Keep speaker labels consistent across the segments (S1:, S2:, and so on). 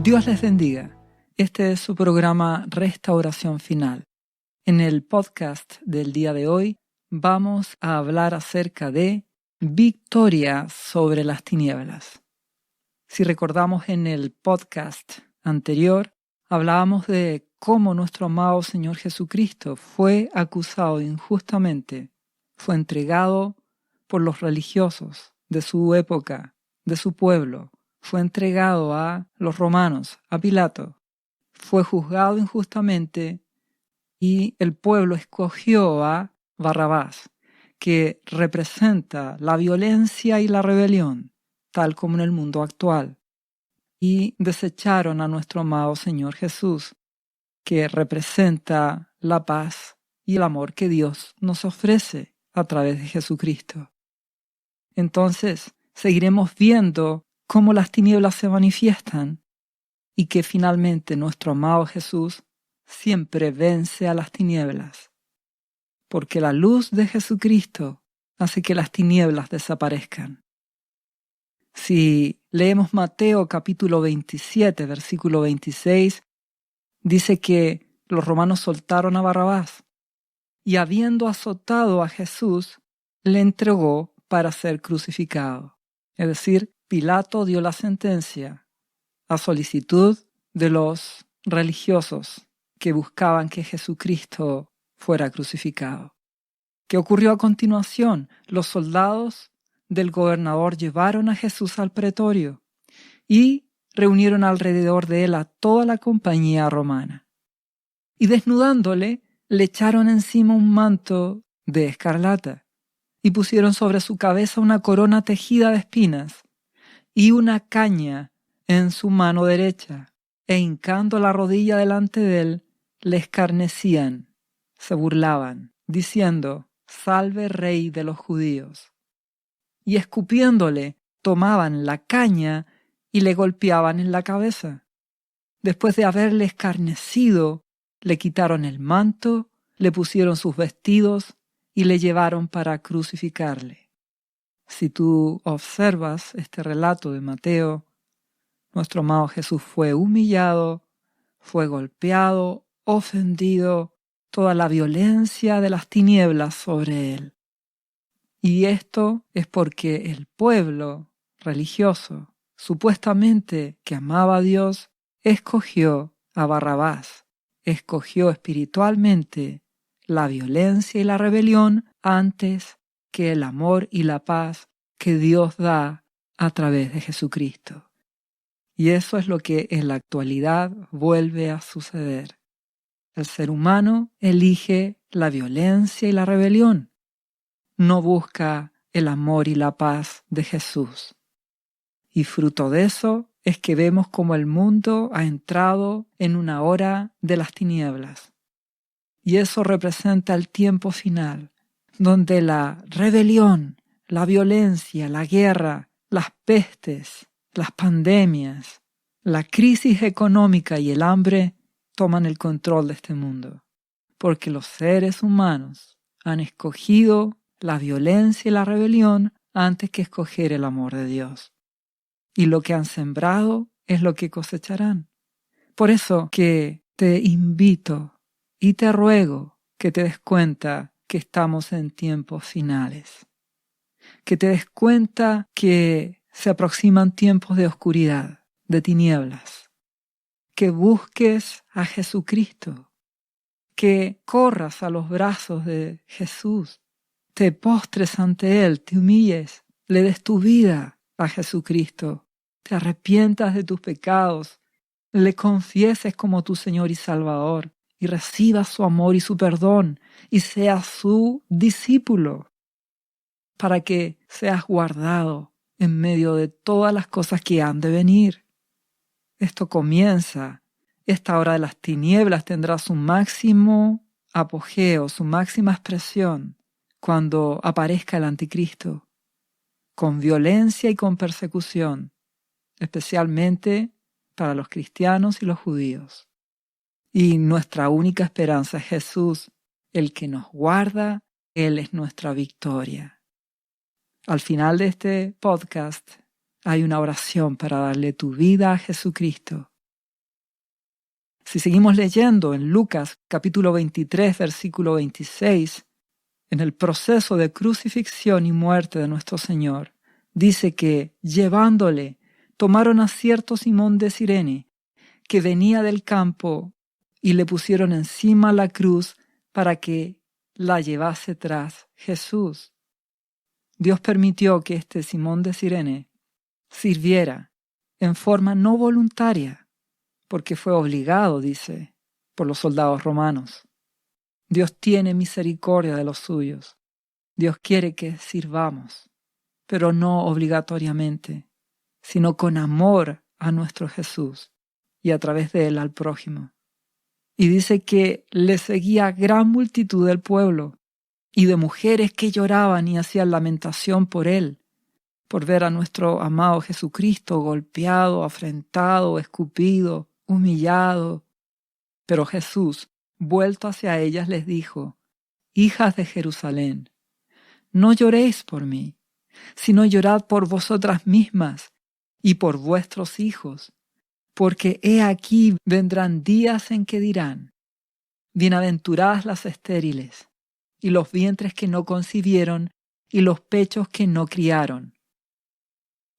S1: Dios les bendiga. Este es su programa Restauración Final. En el podcast del día de hoy vamos a hablar acerca de victoria sobre las tinieblas. Si recordamos en el podcast anterior, hablábamos de cómo nuestro amado Señor Jesucristo fue acusado injustamente, fue entregado por los religiosos de su época, de su pueblo, fue entregado a los romanos, a Pilato, fue juzgado injustamente y el pueblo escogió a Barrabás, que representa la violencia y la rebelión, tal como en el mundo actual, y desecharon a nuestro amado Señor Jesús, que representa la paz y el amor que Dios nos ofrece a través de Jesucristo. Entonces, seguiremos viendo cómo las tinieblas se manifiestan y que finalmente nuestro amado Jesús siempre vence a las tinieblas, porque la luz de Jesucristo hace que las tinieblas desaparezcan. Si leemos Mateo capítulo 27, versículo 26, dice que los romanos soltaron a Barrabás y habiendo azotado a Jesús, le entregó para ser crucificado. Es decir, Pilato dio la sentencia a solicitud de los religiosos que buscaban que Jesucristo fuera crucificado. ¿Qué ocurrió a continuación? Los soldados del gobernador llevaron a Jesús al pretorio y reunieron alrededor de él a toda la compañía romana. Y desnudándole, le echaron encima un manto de escarlata y pusieron sobre su cabeza una corona tejida de espinas y una caña en su mano derecha, e hincando la rodilla delante de él, le escarnecían, se burlaban, diciendo: «Salve, Rey de los judíos». Y escupiéndole, tomaban la caña y le golpeaban en la cabeza. Después de haberle escarnecido, le quitaron el manto, le pusieron sus vestidos y le llevaron para crucificarle. Si tú observas este relato de Mateo, nuestro amado Jesús fue humillado, fue golpeado, ofendido, toda la violencia de las tinieblas sobre él. Y esto es porque el pueblo religioso, supuestamente que amaba a Dios, escogió a Barrabás, escogió espiritualmente la violencia y la rebelión antes que el amor y la paz que Dios da a través de Jesucristo. Y eso es lo que en la actualidad vuelve a suceder. El ser humano elige la violencia y la rebelión. No busca el amor y la paz de Jesús. Y fruto de eso es que vemos como el mundo ha entrado en una hora de las tinieblas. Y eso representa el tiempo final, donde la rebelión, la violencia, la guerra, las pestes, las pandemias, la crisis económica y el hambre toman el control de este mundo, porque los seres humanos han escogido la violencia y la rebelión antes que escoger el amor de Dios. Y lo que han sembrado es lo que cosecharán. Por eso que te invito y te ruego que te des cuenta que estamos en tiempos finales, que te des cuenta que se aproximan tiempos de oscuridad, de tinieblas, que busques a Jesucristo, que corras a los brazos de Jesús, te postres ante Él, te humilles, le des tu vida a Jesucristo, te arrepientas de tus pecados, le confieses como tu Señor y Salvador y recibas su amor y su perdón y seas su discípulo para que seas guardado en medio de todas las cosas que han de venir. Esto comienza, esta hora de las tinieblas tendrá su máximo apogeo, su máxima expresión cuando aparezca el anticristo, con violencia y con persecución, especialmente para los cristianos y los judíos. Y nuestra única esperanza es Jesús, el que nos guarda, Él es nuestra victoria. Al final de este podcast hay una oración para darle tu vida a Jesucristo Si seguimos leyendo en Lucas capítulo 23, versículo 26, en el proceso de crucifixión y muerte de nuestro Señor, dice que, llevándole, tomaron a cierto Simón de Cirene, que venía del campo, y le pusieron encima la cruz para que la llevase tras Jesús. Dios permitió que este Simón de Cirene sirviera en forma no voluntaria, porque fue obligado, dice, por los soldados romanos. Dios tiene misericordia de los suyos. Dios quiere que sirvamos, pero no obligatoriamente, sino con amor a nuestro Jesús y a través de él al prójimo. Y dice que le seguía gran multitud del pueblo y de mujeres que lloraban y hacían lamentación por él, por ver a nuestro amado Jesucristo golpeado, afrentado, escupido, humillado. Pero Jesús, vuelto hacia ellas, les dijo: Hijas de Jerusalén, no lloréis por mí, sino llorad por vosotras mismas y por vuestros hijos, porque he aquí vendrán días en que dirán: Bienaventuradas las estériles, y los vientres que no concibieron, y los pechos que no criaron.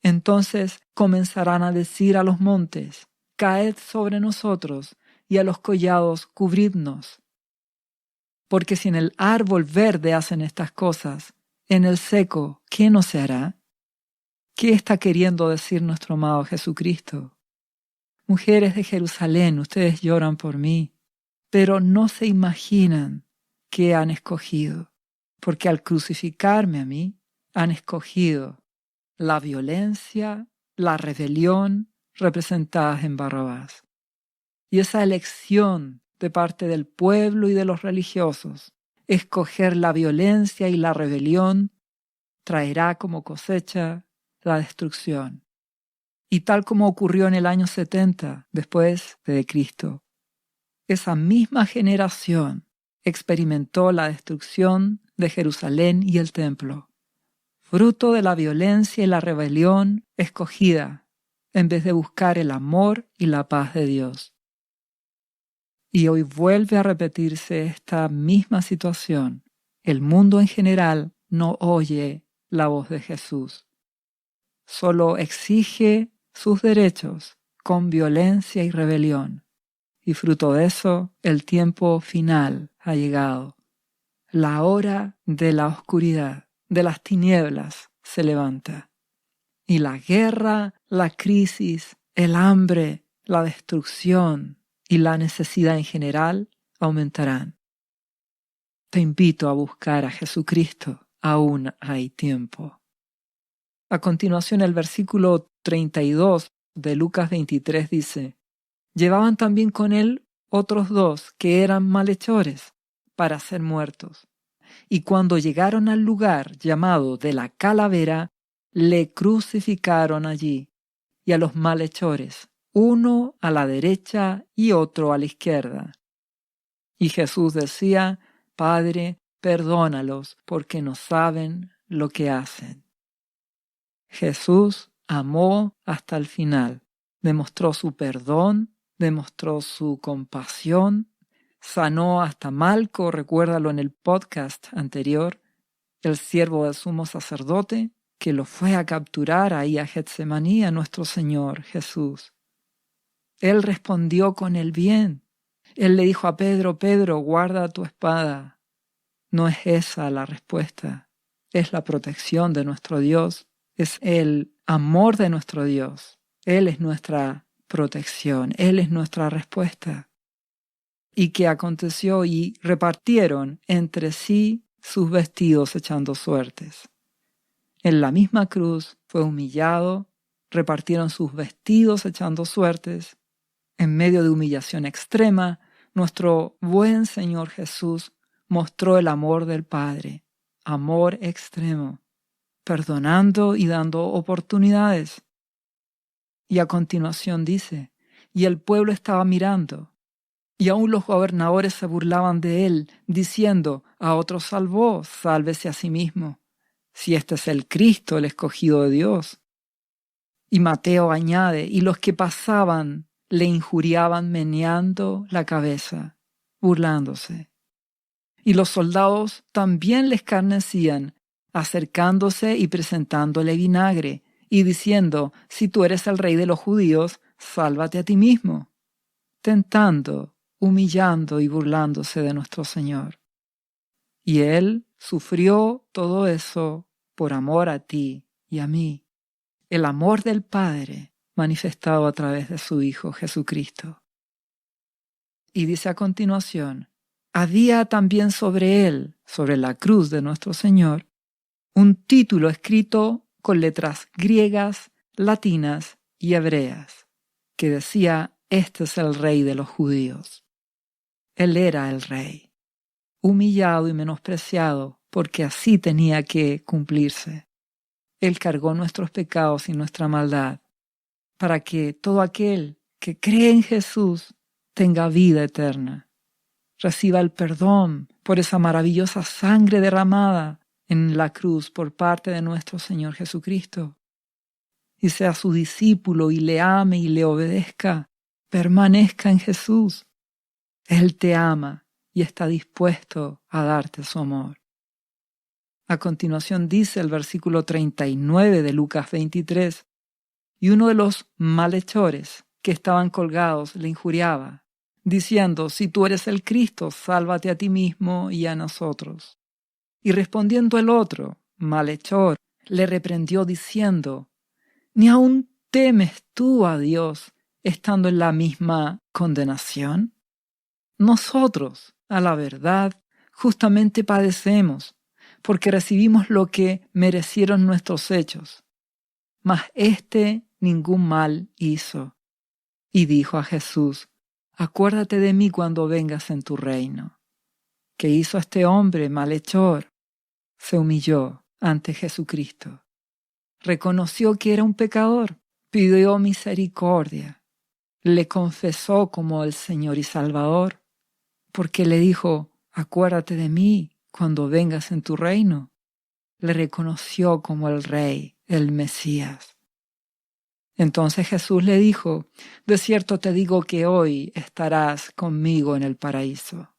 S1: Entonces comenzarán a decir a los montes: Caed sobre nosotros, y a los collados cubridnos. Porque si en el árbol verde hacen estas cosas, en el seco, ¿qué no se hará? ¿Qué está queriendo decir nuestro amado Jesucristo? Mujeres de Jerusalén, ustedes lloran por mí, pero no se imaginan qué han escogido, porque al crucificarme a mí, han escogido la violencia, la rebelión representadas en Barrabás. Y esa elección de parte del pueblo y de los religiosos, escoger la violencia y la rebelión, traerá como cosecha la destrucción. Y tal como ocurrió en el año 70 después de Cristo, esa misma generación experimentó la destrucción de Jerusalén y el templo, fruto de la violencia y la rebelión escogida en vez de buscar el amor y la paz de Dios. Y hoy vuelve a repetirse esta misma situación. El mundo en general no oye la voz de Jesús. Solo exige sus derechos con violencia y rebelión. Y fruto de eso, el tiempo final ha llegado. La hora de la oscuridad, de las tinieblas, se levanta. Y la guerra, la crisis, el hambre, la destrucción y la necesidad en general aumentarán. Te invito a buscar a Jesucristo. Aún hay tiempo. A continuación, el versículo 32 de Lucas 23 dice: Llevaban también con él otros dos que eran malhechores para ser muertos. Y cuando llegaron al lugar llamado de la Calavera, le crucificaron allí, y a los malhechores, uno a la derecha y otro a la izquierda. Y Jesús decía: Padre, perdónalos, porque no saben lo que hacen. Jesús amó hasta el final, demostró su perdón, demostró su compasión, sanó hasta Malco, recuérdalo en el podcast anterior, el siervo del sumo sacerdote, que lo fue a capturar ahí a Getsemaní, a nuestro Señor Jesús. Él respondió con el bien. Él le dijo a Pedro: Pedro, guarda tu espada. No es esa la respuesta, es la protección de nuestro Dios, es el amor de nuestro Dios. Él es nuestra protección, Él es nuestra respuesta. ¿Y qué aconteció? Y repartieron entre sí sus vestidos echando suertes. En la misma cruz fue humillado, repartieron sus vestidos echando suertes. En medio de humillación extrema, nuestro buen Señor Jesús mostró el amor del Padre, amor extremo, perdonando y dando oportunidades. Y a continuación dice: y el pueblo estaba mirando, y aún los gobernadores se burlaban de él, diciendo: a otro salvó, sálvese a sí mismo, si este es el Cristo, el escogido de Dios. Y Mateo añade: y los que pasaban le injuriaban meneando la cabeza, burlándose. Y los soldados también le escarnecían, acercándose y presentándole vinagre, y diciendo: si tú eres el rey de los judíos, sálvate a ti mismo, tentando, humillando y burlándose de nuestro Señor. Y Él sufrió todo eso por amor a ti y a mí, el amor del Padre manifestado a través de su Hijo Jesucristo. Y dice a continuación: había también sobre Él, sobre la cruz de nuestro Señor, un título escrito con letras griegas, latinas y hebreas, que decía: este es el Rey de los judíos. Él era el Rey, humillado y menospreciado, porque así tenía que cumplirse. Él cargó nuestros pecados y nuestra maldad, para que todo aquel que cree en Jesús tenga vida eterna, reciba el perdón por esa maravillosa sangre derramada en la cruz por parte de nuestro Señor Jesucristo, y sea su discípulo y le ame y le obedezca, permanezca en Jesús. Él te ama y está dispuesto a darte su amor. A continuación dice el versículo 39 de Lucas 23, y uno de los malhechores que estaban colgados le injuriaba, diciendo: si tú eres el Cristo, sálvate a ti mismo y a nosotros. Y respondiendo el otro, malhechor, le reprendió diciendo: ¿ni aún temes tú a Dios, estando en la misma condenación? Nosotros, a la verdad, justamente padecemos, porque recibimos lo que merecieron nuestros hechos. Mas éste ningún mal hizo. Y dijo a Jesús: acuérdate de mí cuando vengas en tu reino. ¿Qué hizo este hombre malhechor? Se humilló ante Jesucristo. Reconoció que era un pecador, pidió misericordia, le confesó como el Señor y Salvador, porque le dijo: acuérdate de mí cuando vengas en tu reino. Le reconoció como el Rey, el Mesías. Entonces Jesús le dijo: de cierto te digo que hoy estarás conmigo en el paraíso.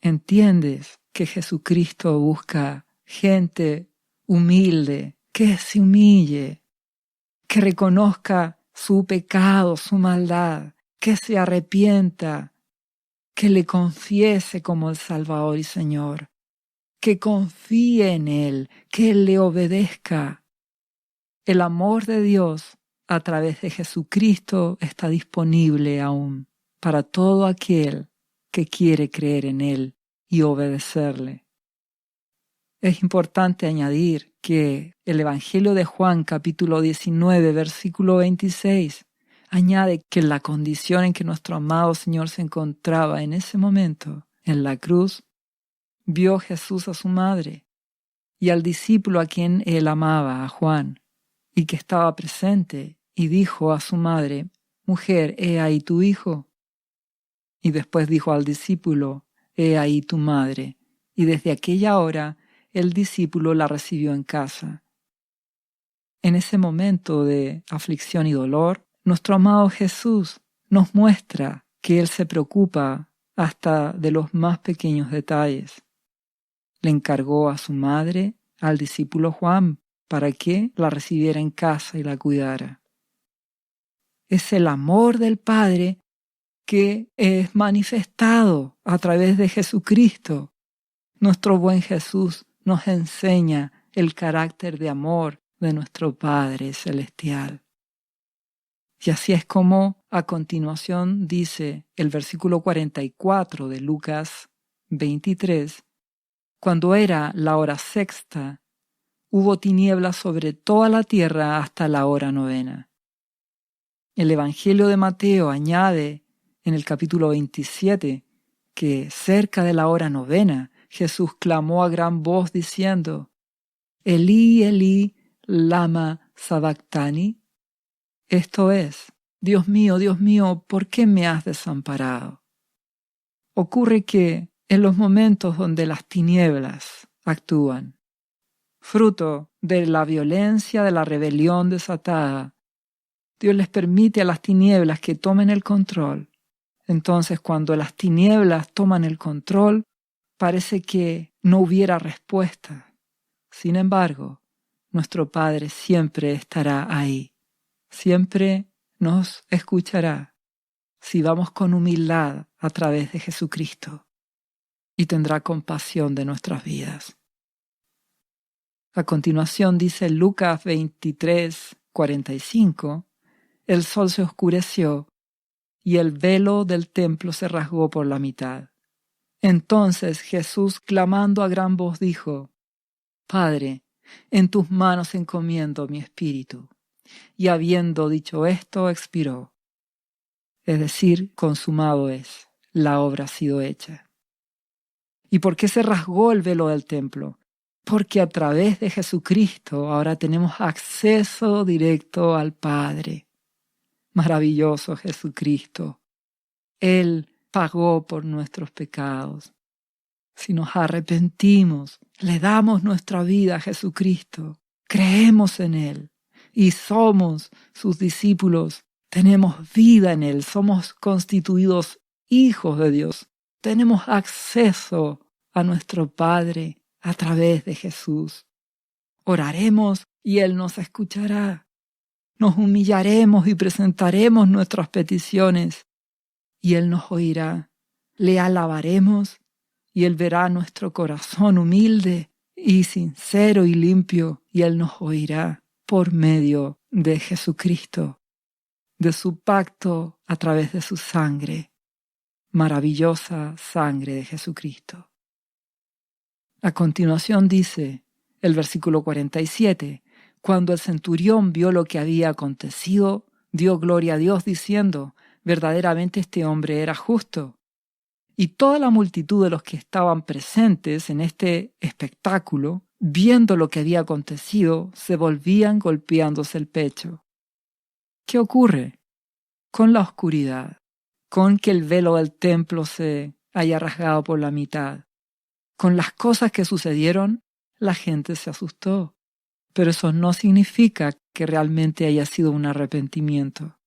S1: ¿Entiendes que Jesucristo busca gente humilde, que se humille, que reconozca su pecado, su maldad, que se arrepienta, que le confiese como el Salvador y Señor, que confíe en Él, que Él le obedezca? El amor de Dios a través de Jesucristo está disponible aún para todo aquel que quiere creer en Él y obedecerle. Es importante añadir que el Evangelio de Juan, capítulo 19, versículo 26, añade que la condición en que nuestro amado Señor se encontraba en ese momento, en la cruz, vio Jesús a su madre y al discípulo a quien Él amaba, a Juan, y que estaba presente, y dijo a su madre: mujer, he ahí tu hijo. Y después dijo al discípulo: he ahí tu madre. Y desde aquella hora el discípulo la recibió en casa. En ese momento de aflicción y dolor, nuestro amado Jesús nos muestra que Él se preocupa hasta de los más pequeños detalles. Le encargó a su madre, al discípulo Juan, para que la recibiera en casa y la cuidara. Es el amor del Padre que es manifestado a través de Jesucristo. Nuestro buen Jesús nos enseña el carácter de amor de nuestro Padre Celestial. Y así es como a continuación dice el versículo 44 de Lucas 23, cuando era la hora sexta, hubo tinieblas sobre toda la tierra hasta la hora novena. El Evangelio de Mateo añade en el capítulo 27 que cerca de la hora novena Jesús clamó a gran voz diciendo: Elí, Elí, lama sabactani. Esto es: Dios mío, ¿por qué me has desamparado? Ocurre que en los momentos donde las tinieblas actúan, fruto de la violencia de la rebelión desatada, Dios les permite a las tinieblas que tomen el control. Entonces, cuando las tinieblas toman el control, parece que no hubiera respuesta. Sin embargo, nuestro Padre siempre estará ahí. Siempre nos escuchará si vamos con humildad a través de Jesucristo y tendrá compasión de nuestras vidas. A continuación dice Lucas 23:45, el sol se oscureció y el velo del templo se rasgó por la mitad. Entonces Jesús, clamando a gran voz, dijo: Padre, en tus manos encomiendo mi espíritu. Y habiendo dicho esto, expiró. Es decir, consumado es, la obra ha sido hecha. ¿Y por qué se rasgó el velo del templo? Porque a través de Jesucristo ahora tenemos acceso directo al Padre. Maravilloso Jesucristo. Él pagó por nuestros pecados. Si nos arrepentimos, le damos nuestra vida a Jesucristo, creemos en Él y somos sus discípulos, tenemos vida en Él, somos constituidos hijos de Dios, tenemos acceso a nuestro Padre a través de Jesús. Oraremos y Él nos escuchará. Nos humillaremos y presentaremos nuestras peticiones y Él nos oirá. Le alabaremos y Él verá nuestro corazón humilde y sincero y limpio y Él nos oirá por medio de Jesucristo, de su pacto a través de su sangre, maravillosa sangre de Jesucristo. A continuación dice el versículo 47, cuando el centurión vio lo que había acontecido, dio gloria a Dios diciendo, verdaderamente este hombre era justo. Y toda la multitud de los que estaban presentes en este espectáculo, viendo lo que había acontecido, se volvían golpeándose el pecho. ¿Qué ocurre? Con la oscuridad, con que el velo del templo se haya rasgado por la mitad, con las cosas que sucedieron, la gente se asustó. Pero eso no significa que realmente haya sido un arrepentimiento.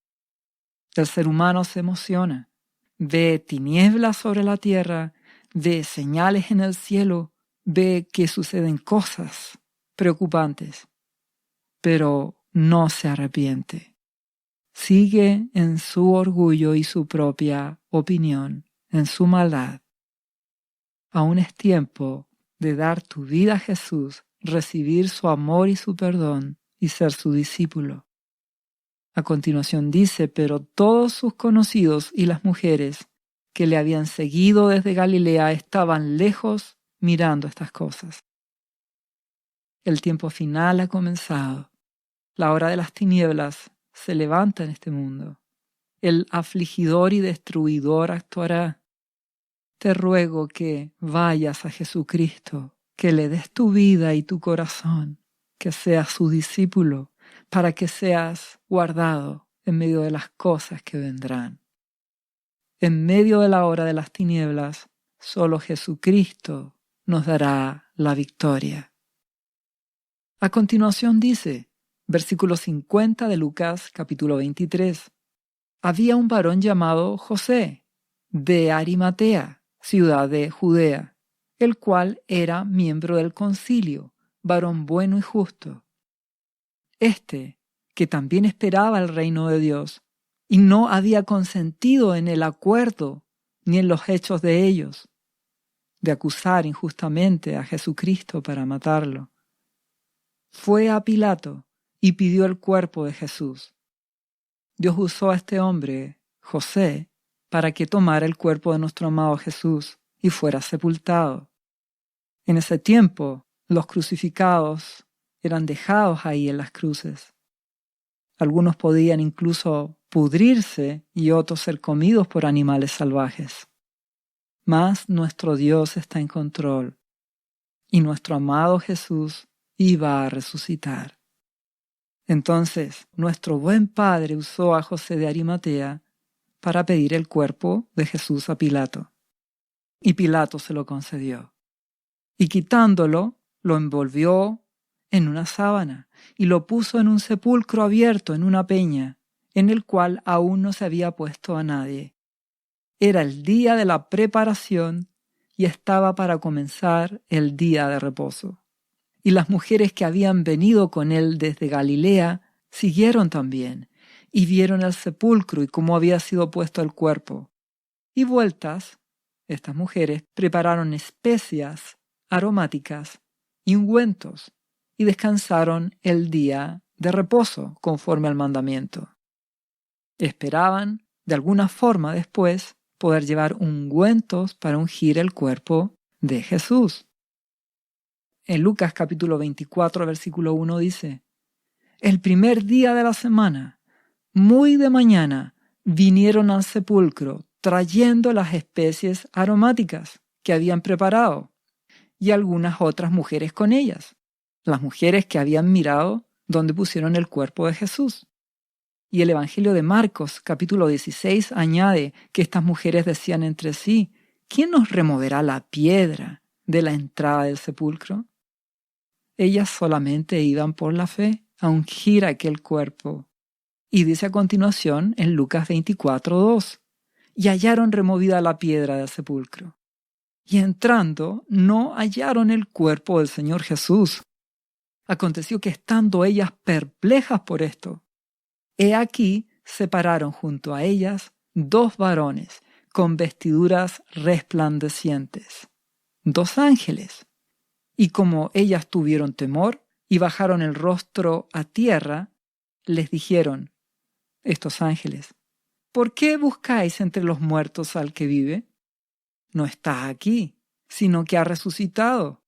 S1: El ser humano se emociona, ve tinieblas sobre la tierra, ve señales en el cielo, ve que suceden cosas preocupantes, pero no se arrepiente. Sigue en su orgullo y su propia opinión, en su maldad. Aún es tiempo de dar tu vida a Jesús, recibir su amor y su perdón y ser su discípulo. A continuación dice, pero todos sus conocidos y las mujeres que le habían seguido desde Galilea estaban lejos mirando estas cosas. El tiempo final ha comenzado. La hora de las tinieblas se levanta en este mundo. El afligidor y destruidor actuará. Te ruego que vayas a Jesucristo, que le des tu vida y tu corazón, que seas su discípulo, para que seas guardado en medio de las cosas que vendrán. En medio de la hora de las tinieblas, solo Jesucristo nos dará la victoria. A continuación dice, versículo 50 de Lucas capítulo 23, había un varón llamado José, de Arimatea, ciudad de Judea, el cual era miembro del concilio, varón bueno y justo. Este, que también esperaba el reino de Dios, y no había consentido en el acuerdo ni en los hechos de ellos, de acusar injustamente a Jesucristo para matarlo. Fue a Pilato y pidió el cuerpo de Jesús. Dios usó a este hombre, José, para que tomara el cuerpo de nuestro amado Jesús y fuera sepultado. En ese tiempo, los crucificados eran dejados ahí en las cruces. Algunos podían incluso pudrirse y otros ser comidos por animales salvajes. Mas nuestro Dios está en control y nuestro amado Jesús iba a resucitar. Entonces, nuestro buen Padre usó a José de Arimatea para pedir el cuerpo de Jesús a Pilato. Y Pilato se lo concedió. Y quitándolo, lo envolvió en una sábana y lo puso en un sepulcro abierto en una peña, en el cual aún no se había puesto a nadie. Era el día de la preparación y estaba para comenzar el día de reposo. Y las mujeres que habían venido con él desde Galilea siguieron también, y vieron el sepulcro y cómo había sido puesto el cuerpo. Y vueltas, estas mujeres prepararon especias aromáticas y ungüentos, y descansaron el día de reposo conforme al mandamiento. Esperaban, de alguna forma después, poder llevar ungüentos para ungir el cuerpo de Jesús. En Lucas capítulo 24, versículo 1 dice: el primer día de la semana, muy de mañana, vinieron al sepulcro trayendo las especies aromáticas que habían preparado y algunas otras mujeres con ellas, las mujeres que habían mirado donde pusieron el cuerpo de Jesús. Y el Evangelio de Marcos, capítulo 16, añade que estas mujeres decían entre sí: ¿quién nos removerá la piedra de la entrada del sepulcro? Ellas solamente iban por la fe a ungir aquel cuerpo. Y dice a continuación en Lucas 24:2: y hallaron removida la piedra del sepulcro. Y entrando, no hallaron el cuerpo del Señor Jesús. Aconteció que estando ellas perplejas por esto, he aquí se pararon junto a ellas 2 varones con vestiduras resplandecientes, 2 ángeles. Y como ellas tuvieron temor y bajaron el rostro a tierra, les dijeron estos ángeles: ¿por qué buscáis entre los muertos al que vive? No está aquí, sino que ha resucitado.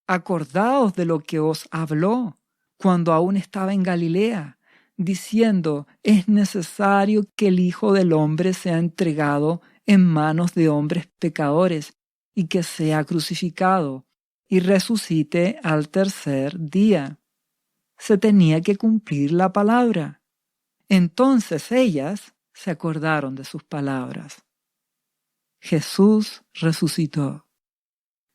S1: Acordaos de lo que os habló cuando aún estaba en Galilea, diciendo: es necesario que el Hijo del Hombre sea entregado en manos de hombres pecadores y que sea crucificado y resucite al tercer día. Se tenía que cumplir la palabra. Entonces ellas se acordaron de sus palabras. Jesús resucitó.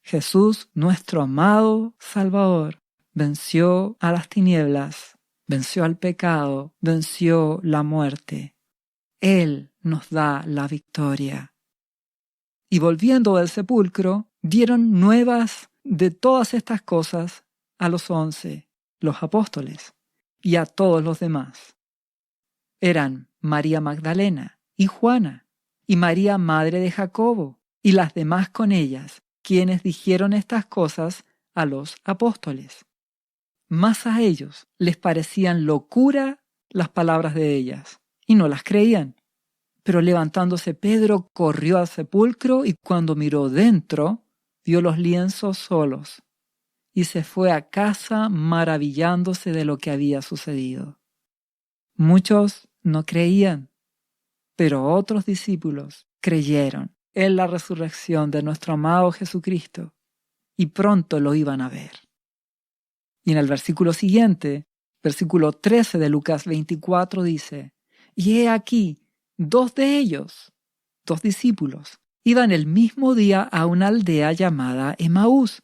S1: Jesús, nuestro amado Salvador, venció a las tinieblas, venció al pecado, venció la muerte. Él nos da la victoria. Y volviendo del sepulcro, dieron nuevas de todas estas cosas a los 11, los apóstoles, y a todos los demás. Eran María Magdalena y Juana, y María madre de Jacobo, y las demás con ellas, quienes dijeron estas cosas a los apóstoles. Mas a ellos les parecían locura las palabras de ellas, y no las creían. Pero levantándose Pedro corrió al sepulcro, y cuando miró dentro, vio los lienzos solos, y se fue a casa maravillándose de lo que había sucedido. Muchos no creían, pero otros discípulos creyeron en la resurrección de nuestro amado Jesucristo y pronto lo iban a ver. Y en el versículo siguiente, versículo 13 de Lucas 24 dice: y he aquí, 2 de ellos, 2 discípulos, iban el mismo día a una aldea llamada Emaús,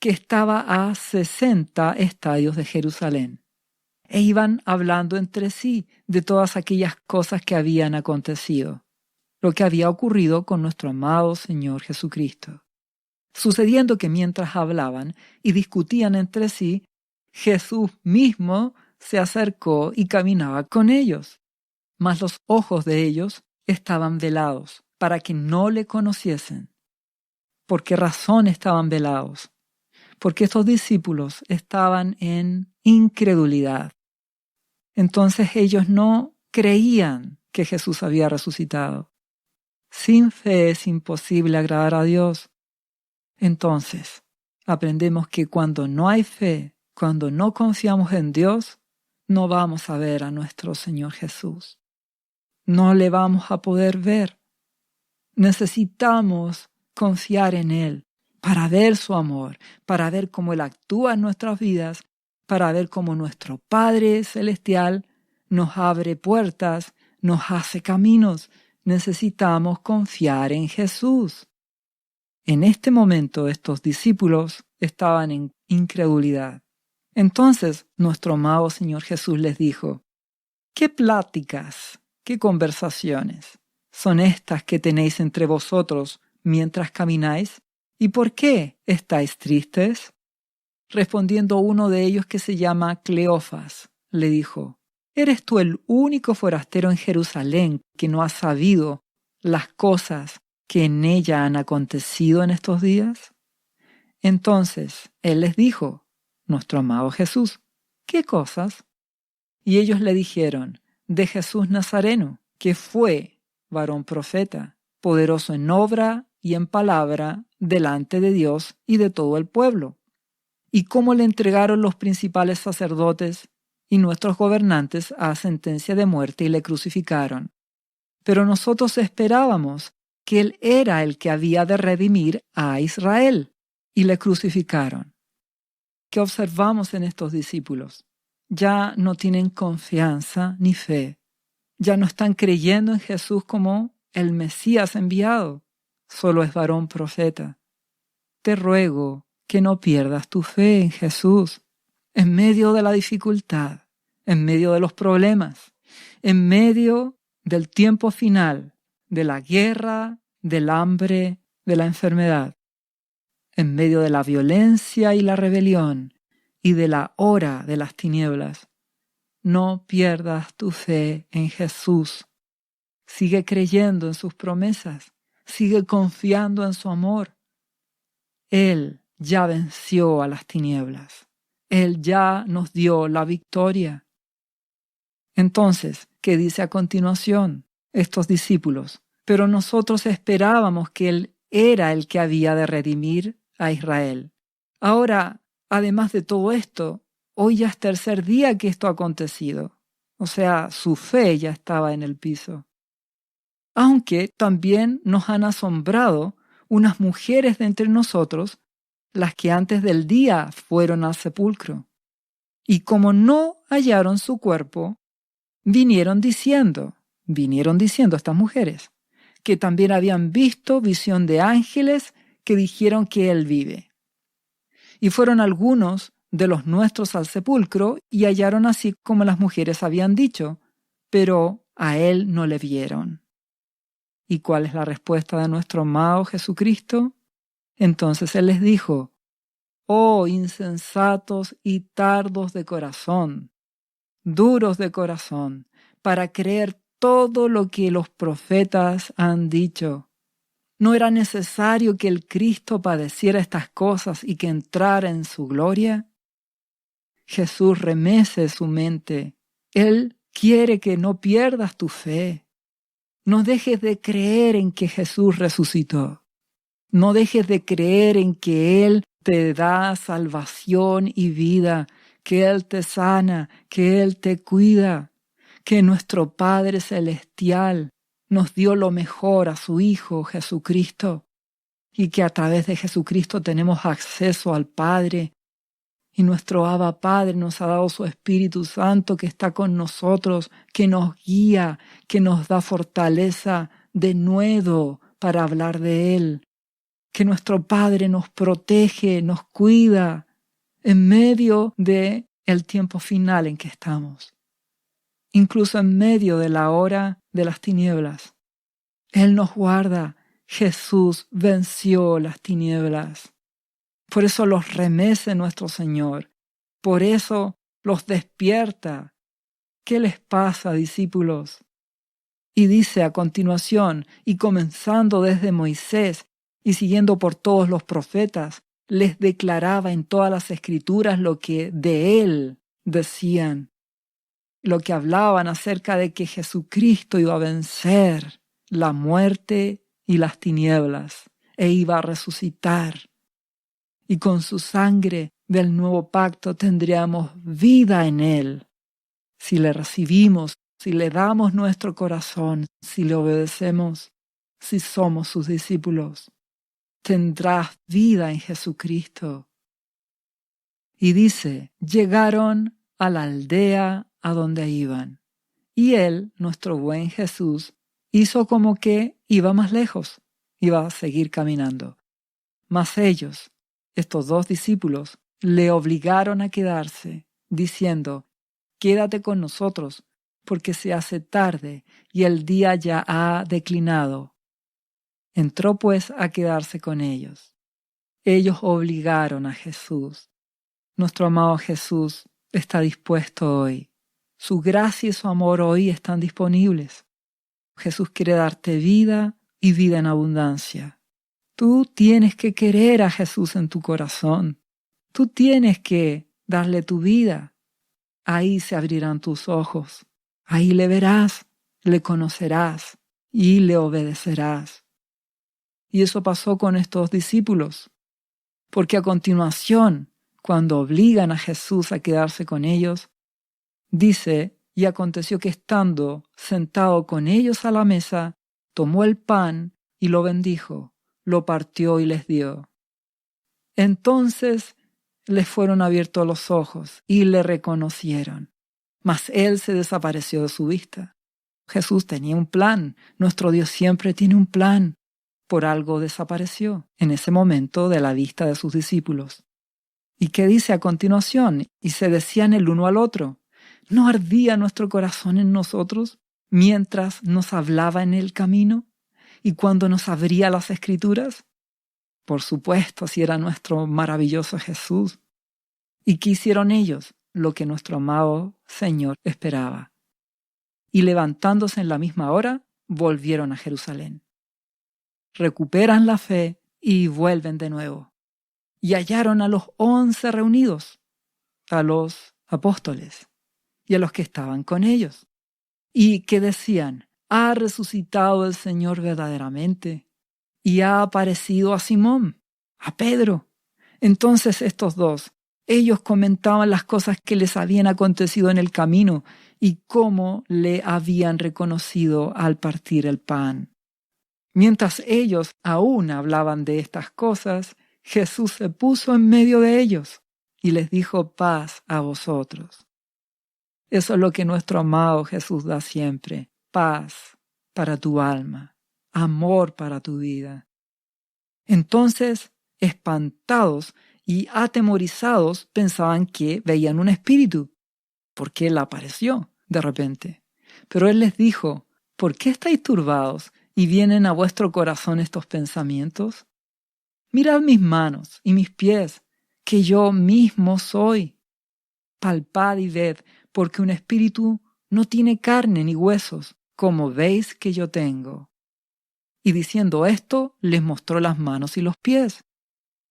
S1: que estaba a 60 estadios de Jerusalén. E iban hablando entre sí de todas aquellas cosas que habían acontecido, lo que había ocurrido con nuestro amado Señor Jesucristo. Sucediendo que mientras hablaban y discutían entre sí, Jesús mismo se acercó y caminaba con ellos. Mas los ojos de ellos estaban velados, para que no le conociesen. ¿Por qué razón estaban velados? Porque estos discípulos estaban en incredulidad. Entonces ellos no creían que Jesús había resucitado. Sin fe es imposible agradar a Dios. Entonces, aprendemos que cuando no hay fe, cuando no confiamos en Dios, no vamos a ver a nuestro Señor Jesús. No le vamos a poder ver. Necesitamos confiar en Él para ver su amor, para ver cómo Él actúa en nuestras vidas, para ver cómo nuestro Padre Celestial nos abre puertas, nos hace caminos. Necesitamos confiar en Jesús. En este momento estos discípulos estaban en incredulidad. Entonces nuestro amado Señor Jesús les dijo: ¿Qué pláticas, qué conversaciones son estas que tenéis entre vosotros mientras camináis? ¿Y por qué estáis tristes? Respondiendo uno de ellos, que se llama Cleofas, le dijo: ¿Eres tú el único forastero en Jerusalén que no ha sabido las cosas que en ella han acontecido en estos días? Entonces él les dijo: nuestro amado Jesús. ¿Qué cosas? Y ellos le dijeron: de Jesús Nazareno, que fue varón profeta, poderoso en obra y en palabra delante de Dios y de todo el pueblo, y cómo le entregaron los principales sacerdotes y nuestros gobernantes a sentencia de muerte y le crucificaron. Pero nosotros esperábamos que él era el que había de redimir a Israel, y le crucificaron. ¿Qué observamos en estos discípulos? Ya no tienen confianza ni fe. Ya no están creyendo en Jesús como el Mesías enviado. Solo es varón profeta. Te ruego que no pierdas tu fe en Jesús en medio de la dificultad, en medio de los problemas, en medio del tiempo final, de la guerra, del hambre, de la enfermedad, en medio de la violencia y la rebelión y de la hora de las tinieblas. No pierdas tu fe en Jesús. Sigue creyendo en sus promesas. Sigue confiando en su amor. Él ya venció a las tinieblas. Él ya nos dio la victoria. Entonces, ¿qué dice a continuación estos discípulos? Pero nosotros esperábamos que Él era el que había de redimir a Israel. Ahora, además de todo esto, hoy ya es tercer día que esto ha acontecido. O sea, su fe ya estaba en el piso. Aunque también nos han asombrado unas mujeres de entre nosotros, las que antes del día fueron al sepulcro. Y como no hallaron su cuerpo, vinieron diciendo estas mujeres, que también habían visto visión de ángeles que dijeron que él vive. Y fueron algunos de los nuestros al sepulcro y hallaron así como las mujeres habían dicho, pero a él no le vieron. ¿Y cuál es la respuesta de nuestro amado Jesucristo? Entonces él les dijo: oh insensatos y tardos de corazón, duros de corazón, para creer todo lo que los profetas han dicho. ¿No era necesario que el Cristo padeciera estas cosas y que entrara en su gloria? Jesús remece su mente. Él quiere que no pierdas tu fe. No dejes de creer en que Jesús resucitó. No dejes de creer en que Él te da salvación y vida, que Él te sana, que Él te cuida, que nuestro Padre Celestial nos dio lo mejor a su Hijo Jesucristo y que a través de Jesucristo tenemos acceso al Padre. Y nuestro Abba Padre nos ha dado su Espíritu Santo que está con nosotros, que nos guía, que nos da fortaleza de nuevo para hablar de Él. Que nuestro Padre nos protege, nos cuida en medio de el tiempo final en que estamos. Incluso en medio de la hora de las tinieblas. Él nos guarda. Jesús venció las tinieblas. Por eso los remece nuestro Señor. Por eso los despierta. ¿Qué les pasa, discípulos? Y dice a continuación, y comenzando desde Moisés y siguiendo por todos los profetas, les declaraba en todas las escrituras lo que de él decían, lo que hablaban acerca de que Jesucristo iba a vencer la muerte y las tinieblas e iba a resucitar. Y con su sangre del nuevo pacto tendríamos vida en él. Si le recibimos, si le damos nuestro corazón, si le obedecemos, si somos sus discípulos, tendrás vida en Jesucristo. Y dice, llegaron a la aldea a donde iban. Y él, nuestro buen Jesús, hizo como que iba más lejos, iba a seguir caminando. Mas ellos, estos dos discípulos, le obligaron a quedarse, diciendo, quédate con nosotros, porque se hace tarde y el día ya ha declinado. Entró pues a quedarse con ellos. Ellos obligaron a Jesús. Nuestro amado Jesús está dispuesto hoy. Su gracia y su amor hoy están disponibles. Jesús quiere darte vida y vida en abundancia. Tú tienes que querer a Jesús en tu corazón. Tú tienes que darle tu vida. Ahí se abrirán tus ojos. Ahí le verás, le conocerás y le obedecerás. Y eso pasó con estos discípulos, porque a continuación, cuando obligan a Jesús a quedarse con ellos, dice, y aconteció que estando sentado con ellos a la mesa, tomó el pan y lo bendijo, lo partió y les dio. Entonces les fueron abiertos los ojos y le reconocieron, mas él se desapareció de su vista. Jesús tenía un plan, nuestro Dios siempre tiene un plan. Por algo desapareció en ese momento de la vista de sus discípulos. ¿Y qué dice a continuación? Y se decían el uno al otro, ¿no ardía nuestro corazón en nosotros mientras nos hablaba en el camino y cuando nos abría las Escrituras? Por supuesto, si era nuestro maravilloso Jesús. ¿Y qué hicieron ellos? Lo que nuestro amado Señor esperaba. Y levantándose en la misma hora, volvieron a Jerusalén. Recuperan la fe y vuelven de nuevo. Y hallaron a los 11 reunidos, a los apóstoles y a los que estaban con ellos. Y que decían, ha resucitado el Señor verdaderamente y ha aparecido a Simón, a Pedro. Entonces estos dos, ellos comentaban las cosas que les habían acontecido en el camino y cómo le habían reconocido al partir el pan. Mientras ellos aún hablaban de estas cosas, Jesús se puso en medio de ellos y les dijo paz a vosotros. Eso es lo que nuestro amado Jesús da siempre, paz para tu alma, amor para tu vida. Entonces, espantados y atemorizados, pensaban que veían un espíritu, porque él apareció de repente. Pero él les dijo, ¿por qué estáis turbados y vienen a vuestro corazón estos pensamientos? Mirad mis manos y mis pies, que yo mismo soy. Palpad y ved, porque un espíritu no tiene carne ni huesos, como veis que yo tengo. Y diciendo esto, les mostró las manos y los pies.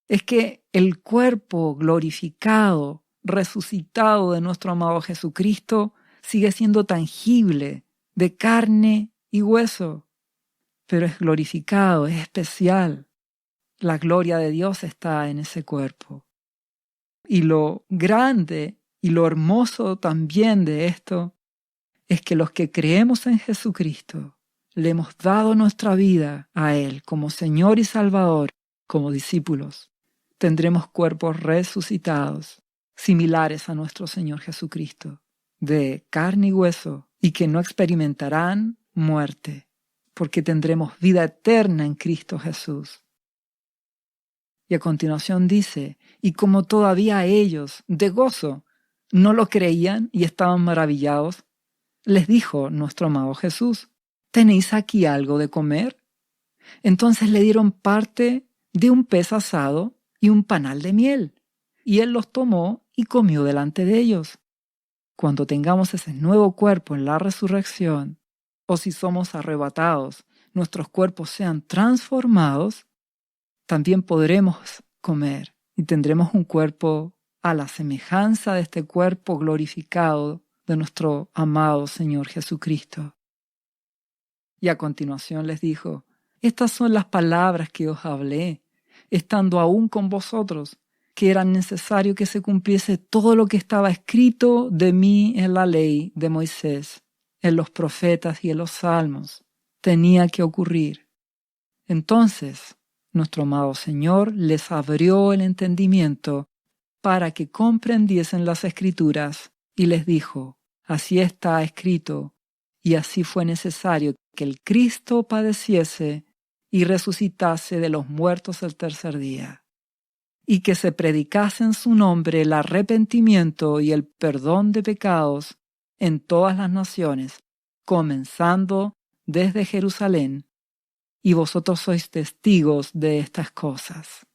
S1: Es que el cuerpo glorificado, resucitado de nuestro amado Jesucristo, sigue siendo tangible, de carne y hueso, pero es glorificado, es especial. La gloria de Dios está en ese cuerpo. Y lo grande y lo hermoso también de esto es que los que creemos en Jesucristo le hemos dado nuestra vida a Él como Señor y Salvador, como discípulos. Tendremos cuerpos resucitados, similares a nuestro Señor Jesucristo, de carne y hueso, y que no experimentarán muerte, porque tendremos vida eterna en Cristo Jesús. Y a continuación dice, y como todavía ellos, de gozo, no lo creían y estaban maravillados, les dijo nuestro amado Jesús, ¿tenéis aquí algo de comer? Entonces le dieron parte de un pez asado y un panal de miel, y él los tomó y comió delante de ellos. Cuando tengamos ese nuevo cuerpo en la resurrección, o si somos arrebatados, nuestros cuerpos sean transformados, también podremos comer y tendremos un cuerpo a la semejanza de este cuerpo glorificado de nuestro amado Señor Jesucristo. Y a continuación les dijo, estas son las palabras que os hablé, estando aún con vosotros, que era necesario que se cumpliese todo lo que estaba escrito de mí en la ley de Moisés, en los profetas y en los salmos. Tenía que ocurrir. Entonces, nuestro amado Señor les abrió el entendimiento para que comprendiesen las Escrituras y les dijo, así está escrito, y así fue necesario que el Cristo padeciese y resucitase de los muertos el tercer día, y que se predicase en su nombre el arrepentimiento y el perdón de pecados en todas las naciones, comenzando desde Jerusalén, y vosotros sois testigos de estas cosas.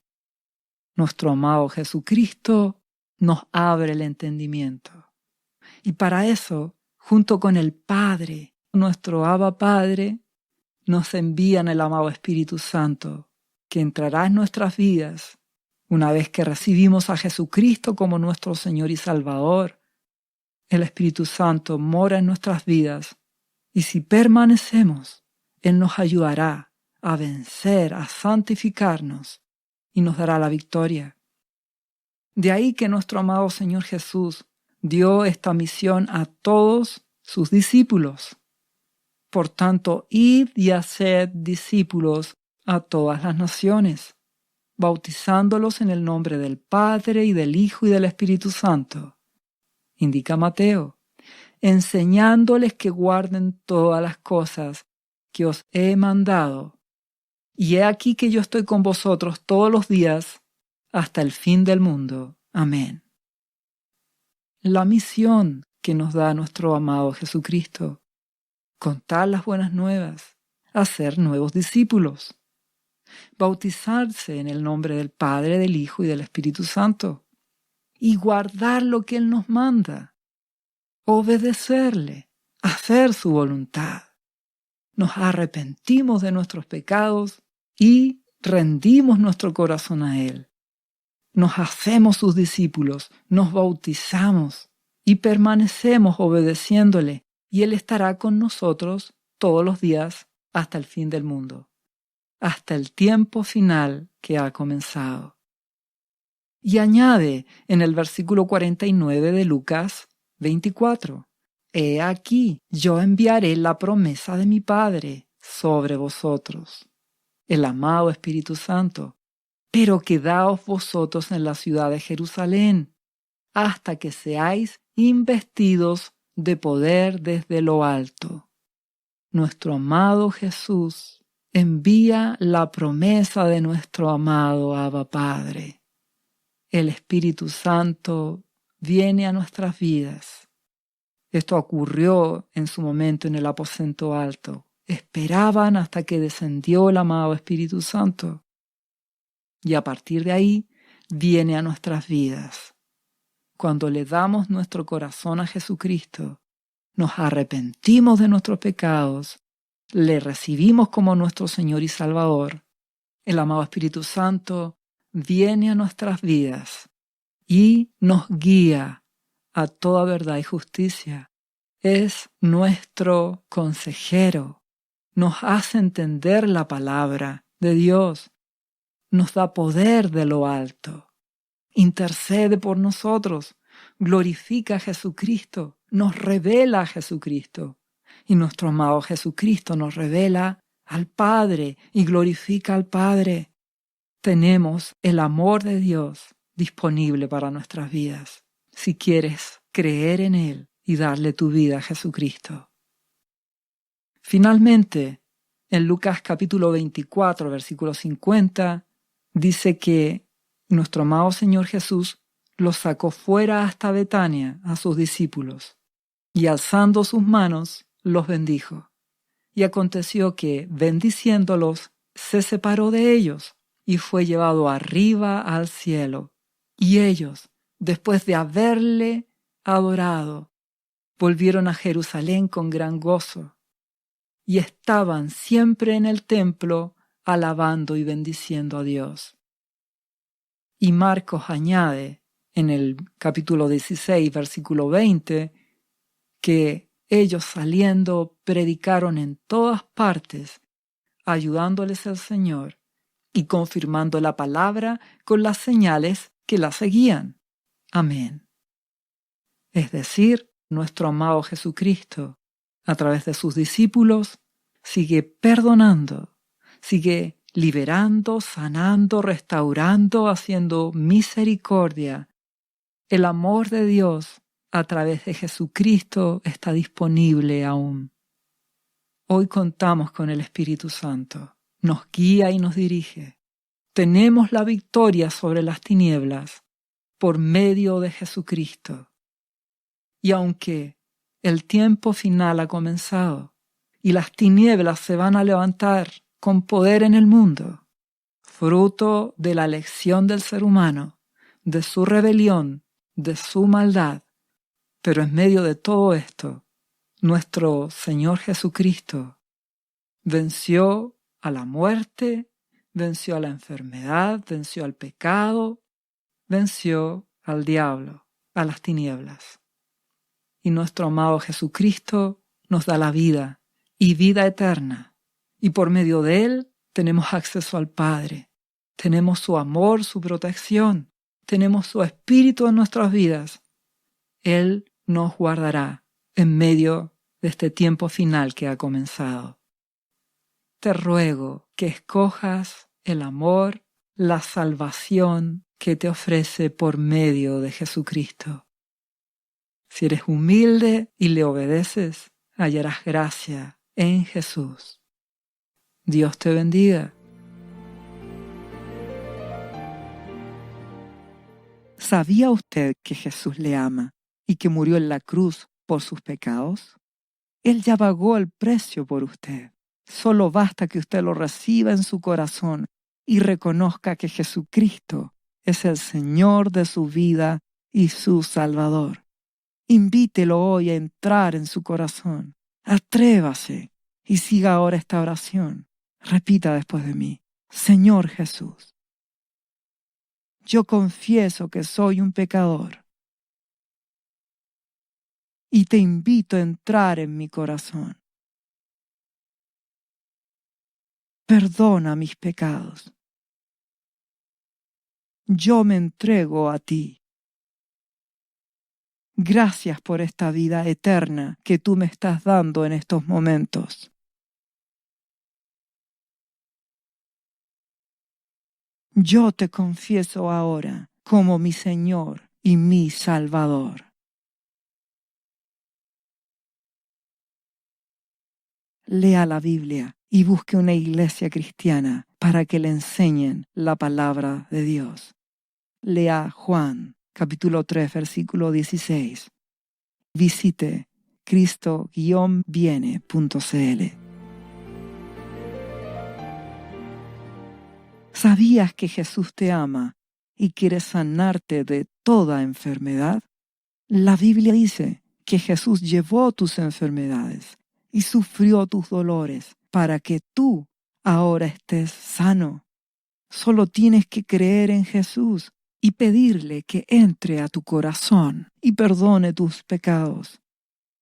S1: Nuestro amado Jesucristo nos abre el entendimiento. Y para eso, junto con el Padre, nuestro Abba Padre, nos envían el amado Espíritu Santo, que entrará en nuestras vidas una vez que recibimos a Jesucristo como nuestro Señor y Salvador. El Espíritu Santo mora en nuestras vidas, y si permanecemos, Él nos ayudará a vencer, a santificarnos, y nos dará la victoria. De ahí que nuestro amado Señor Jesús dio esta misión a todos sus discípulos. Por tanto, id y haced discípulos a todas las naciones, bautizándolos en el nombre del Padre y del Hijo y del Espíritu Santo, indica Mateo, enseñándoles que guarden todas las cosas que os he mandado. Y he aquí que yo estoy con vosotros todos los días hasta el fin del mundo. Amén. La misión que nos da nuestro amado Jesucristo: contar las buenas nuevas, hacer nuevos discípulos, bautizarse en el nombre del Padre, del Hijo y del Espíritu Santo, y guardar lo que Él nos manda, obedecerle, hacer su voluntad. Nos arrepentimos de nuestros pecados y rendimos nuestro corazón a Él. Nos hacemos sus discípulos, nos bautizamos y permanecemos obedeciéndole, y Él estará con nosotros todos los días hasta el fin del mundo, hasta el tiempo final que ha comenzado. Y añade en el versículo 49 de Lucas 24, He aquí, yo enviaré la promesa de mi Padre sobre vosotros, el amado Espíritu Santo, pero quedaos vosotros en la ciudad de Jerusalén, hasta que seáis investidos de poder desde lo alto. Nuestro amado Jesús envía la promesa de nuestro amado Abba Padre. El Espíritu Santo viene a nuestras vidas. Esto ocurrió en su momento en el aposento alto. Esperaban hasta que descendió el amado Espíritu Santo. Y a partir de ahí viene a nuestras vidas. Cuando le damos nuestro corazón a Jesucristo, nos arrepentimos de nuestros pecados, le recibimos como nuestro Señor y Salvador, el amado Espíritu Santo viene a nuestras vidas y nos guía a toda verdad y justicia. Es nuestro consejero, nos hace entender la palabra de Dios, nos da poder de lo alto, intercede por nosotros, glorifica a Jesucristo, nos revela a Jesucristo, y nuestro amado Jesucristo nos revela al Padre y glorifica al Padre. Tenemos el amor de Dios disponible para nuestras vidas, si quieres creer en Él y darle tu vida a Jesucristo. Finalmente, en Lucas capítulo 24, versículo 50, dice que nuestro amado Señor Jesús los sacó fuera hasta Betania a sus discípulos, y alzando sus manos los bendijo. Y aconteció que, bendiciéndolos, se separó de ellos y fue llevado arriba al cielo. Y ellos, después de haberle adorado, volvieron a Jerusalén con gran gozo, y estaban siempre en el templo alabando y bendiciendo a Dios. Y Marcos añade en el capítulo 16, versículo 20, que ellos saliendo predicaron en todas partes, ayudándoles el Señor y confirmando la palabra con las señales que la seguían. Amén. Es decir, nuestro amado Jesucristo, a través de sus discípulos, sigue perdonando, sigue liberando, sanando, restaurando, haciendo misericordia. El amor de Dios a través de Jesucristo está disponible aún. Hoy contamos con el Espíritu Santo. Nos guía y nos dirige. Tenemos la victoria sobre las tinieblas por medio de Jesucristo. Y aunque El tiempo final ha comenzado y las tinieblas se van a levantar con poder en el mundo, fruto de la elección del ser humano, de su rebelión, de su maldad. Pero en medio de todo esto, nuestro Señor Jesucristo venció a la muerte, venció a la enfermedad, venció al pecado, venció al diablo, a las tinieblas. Y nuestro amado Jesucristo nos da la vida y vida eterna. Y por medio de Él tenemos acceso al Padre. Tenemos su amor, su protección. Tenemos su Espíritu en nuestras vidas. Él nos guardará en medio de este tiempo final que ha comenzado. Te ruego que escojas el amor, la salvación que te ofrece por medio de Jesucristo. Si eres humilde y le obedeces, hallarás gracia en Jesús. Dios te bendiga.
S2: ¿Sabía usted que Jesús le ama y que murió en la cruz por sus pecados? Él ya pagó el precio por usted. Solo basta que usted lo reciba en su corazón y reconozca que Jesucristo es el Señor de su vida y su Salvador. Invítelo hoy a entrar en su corazón. Atrévase y siga ahora esta oración. Repita después de mí: Señor Jesús, yo confieso que soy un pecador y te invito a entrar en mi corazón. Perdona mis pecados. Yo me entrego a ti. Gracias por esta vida eterna que tú me estás dando en estos momentos. Yo te confieso ahora como mi Señor y mi Salvador. Lea la Biblia y busque una iglesia cristiana para que le enseñen la palabra de Dios. Lea Juan, capítulo 3, versículo 16. Visite cristo-viene.cl. ¿Sabías que Jesús te ama y quiere sanarte de toda enfermedad? La Biblia dice que Jesús llevó tus enfermedades y sufrió tus dolores para que tú ahora estés sano. Solo tienes que creer en Jesús y pedirle que entre a tu corazón y perdone tus pecados.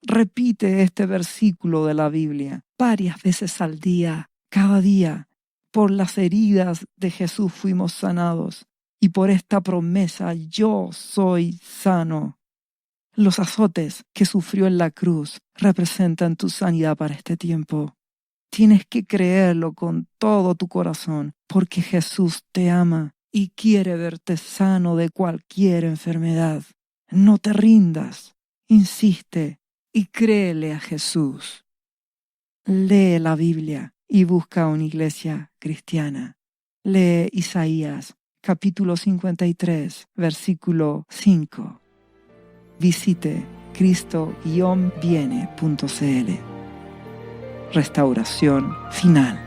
S2: Repite este versículo de la Biblia varias veces al día, cada día. Por las heridas de Jesús fuimos sanados y por esta promesa yo soy sano. Los azotes que sufrió en la cruz representan tu sanidad para este tiempo. Tienes que creerlo con todo tu corazón porque Jesús te ama y quiere verte sano de cualquier enfermedad. No te rindas, insiste y créele a Jesús. Lee la Biblia y busca una iglesia cristiana. Lee Isaías, capítulo 53, versículo 5. Visite cristo-viene.cl. Restauración final.